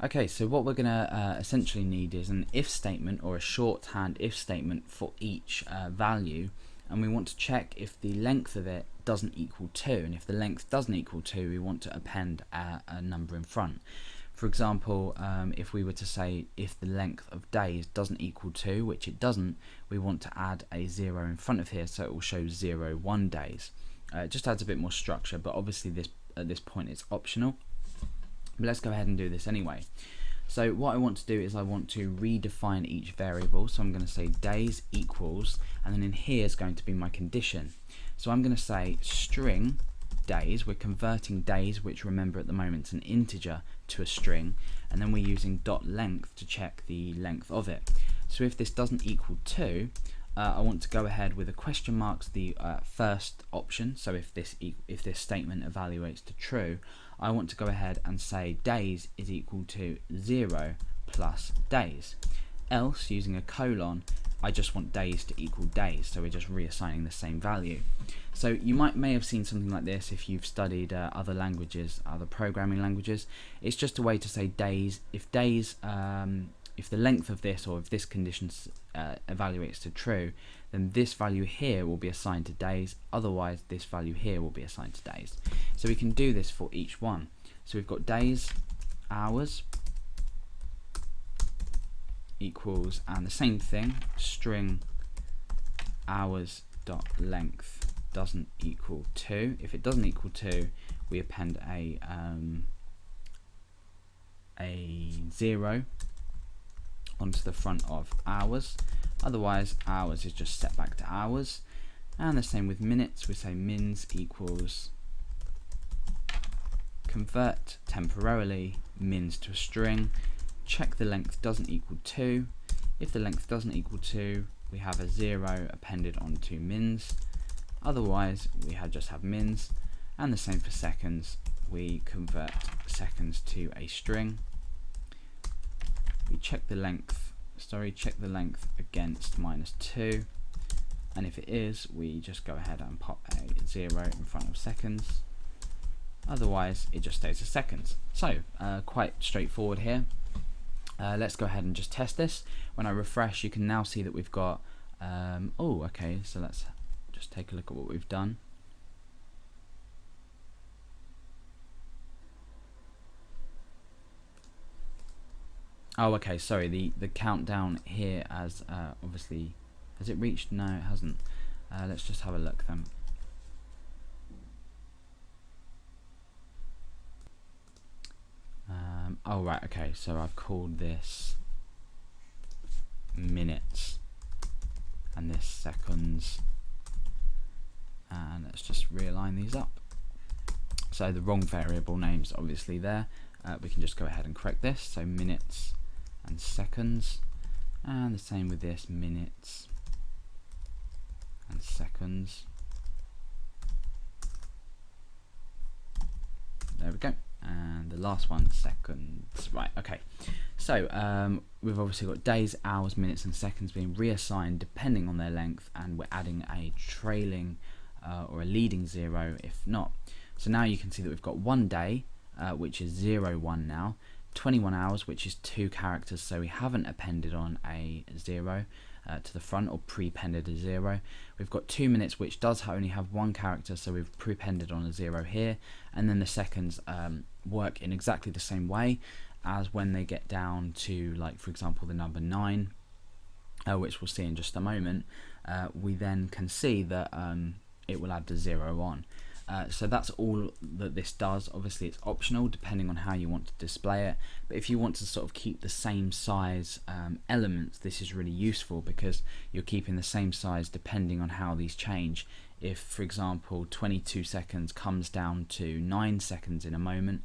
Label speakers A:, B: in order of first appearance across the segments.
A: Okay, so what we're going to essentially need is an if statement or a shorthand if statement for each value, and we want to check if the length of it doesn't equal 2, and if the length doesn't equal 2 we want to append a number in front. For example, if we were to say if the length of days doesn't equal 2, which it doesn't, we want to add a 0 in front of here so it will show 0, 1 days. It just adds a bit more structure, but obviously at this point it's optional. But let's go ahead and do this anyway. So what I want to do is I want to redefine each variable. So I'm going to say days equals, and then in here is going to be my condition. So I'm going to say string days. We're converting days, which remember at the moment is an integer, to a string, and then we're using dot length to check the length of it. So if this doesn't equal 2, I want to go ahead with a question marks the first option. So if this statement evaluates to true, I want to go ahead and say days is equal to 0 plus days. Else, using a colon, I just want days to equal days, so we're just reassigning the same value. So you may have seen something like this if you've studied other languages, other programming languages. It's just a way to say days. If the length of this, or if this condition evaluates to true, then this value here will be assigned to days, otherwise this value here will be assigned to days. So we can do this for each one. So we've got days, hours equals, and the same thing, string hours dot length doesn't equal 2. If it doesn't equal 2, we append a 0 onto the front of hours, otherwise hours is just set back to hours. And the same with minutes, we say mins equals convert temporarily mins to a string, check the length doesn't equal 2. If the length doesn't equal 2, we have a 0 appended onto mins, otherwise we just have mins. And the same for seconds, we convert seconds to a string. We check the length against -2, and if it is, we just go ahead and pop a 0 in front of seconds, otherwise it just stays as seconds. So quite straightforward here. Let's go ahead and just test this. When I refresh, you can now see that we've got okay, so let's just take a look at what we've done. Oh, okay, sorry, the countdown here has obviously, has it reached? No, it hasn't. Let's just have a look then. Oh right, okay, so I've called this minutes and this seconds, and let's just realign these up. So the wrong variable name's obviously there. We can just go ahead and correct this, so minutes and seconds, and the same with this, minutes and seconds. There we go. And the last one, seconds. Right, okay. So we've obviously got days, hours, minutes and seconds being reassigned depending on their length, and we're adding a trailing or a leading 0 if not. So now you can see that we've got 1 day, which is 0, 1 now, 21 hours, which is 2 characters, so we haven't appended on a 0 to the front, or pre-pended a 0. We've got 2 minutes, which does only have 1 character, so we've pre-pended on a 0 here. And then the seconds work in exactly the same way as when they get down to, like, for example, the number 9, which we'll see in just a moment. We then can see that it will add the 0 on. So that's all that this does. Obviously it's optional depending on how you want to display it, but if you want to sort of keep the same size elements, this is really useful because you're keeping the same size depending on how these change. If, for example, 22 seconds comes down to 9 seconds in a moment,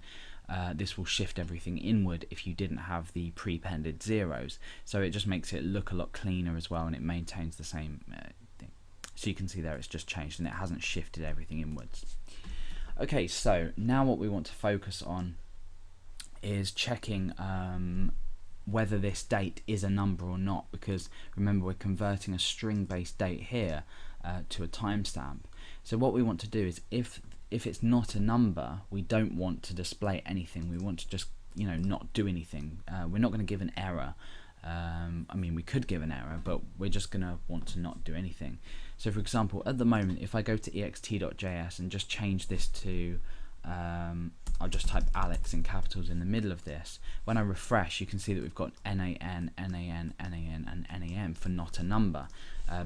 A: this will shift everything inward if you didn't have the pre-pended zeros, so it just makes it look a lot cleaner as well, and it maintains the same thing. So you can see there it's just changed and it hasn't shifted everything inwards. Okay, so now what we want to focus on is checking whether this date is a number or not, because remember we're converting a string based date here to a timestamp. So what we want to do is if it's not a number, we don't want to display anything. We want to just not do anything. We're not going to give an error. I mean, we could give an error, but we're just going to want to not do anything. So for example, at the moment, if I go to ext.js and just change this to, I'll just type Alex in capitals in the middle of this, when I refresh, you can see that we've got NAN, NAN, NAN, and NAM for not a number,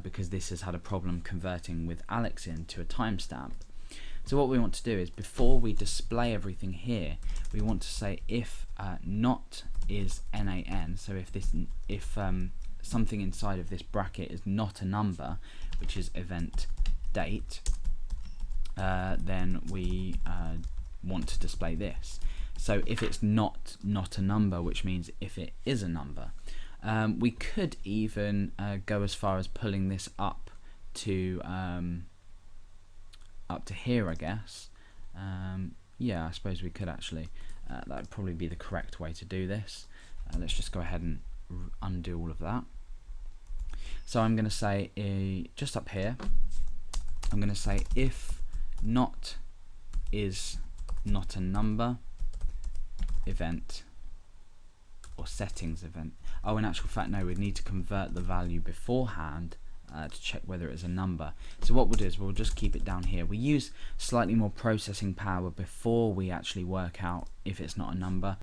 A: because this has had a problem converting with Alex into a timestamp. So what we want to do is, before we display everything here, we want to say if not is NAN, so if something inside of this bracket is not a number, which is event date, then we want to display this. So if it's not a number, which means if it is a number, we could even go as far as pulling this up to here, I guess. Yeah, I suppose we could actually. That would probably be the correct way to do this. Let's just go ahead and undo all of that. So I'm going to say, just up here, I'm going to say if not is not a number, event, or settings event. Oh, in actual fact, no, we need to convert the value beforehand to check whether it is a number. So what we'll do is we'll just keep it down here. We use slightly more processing power before we actually work out if it's not a number.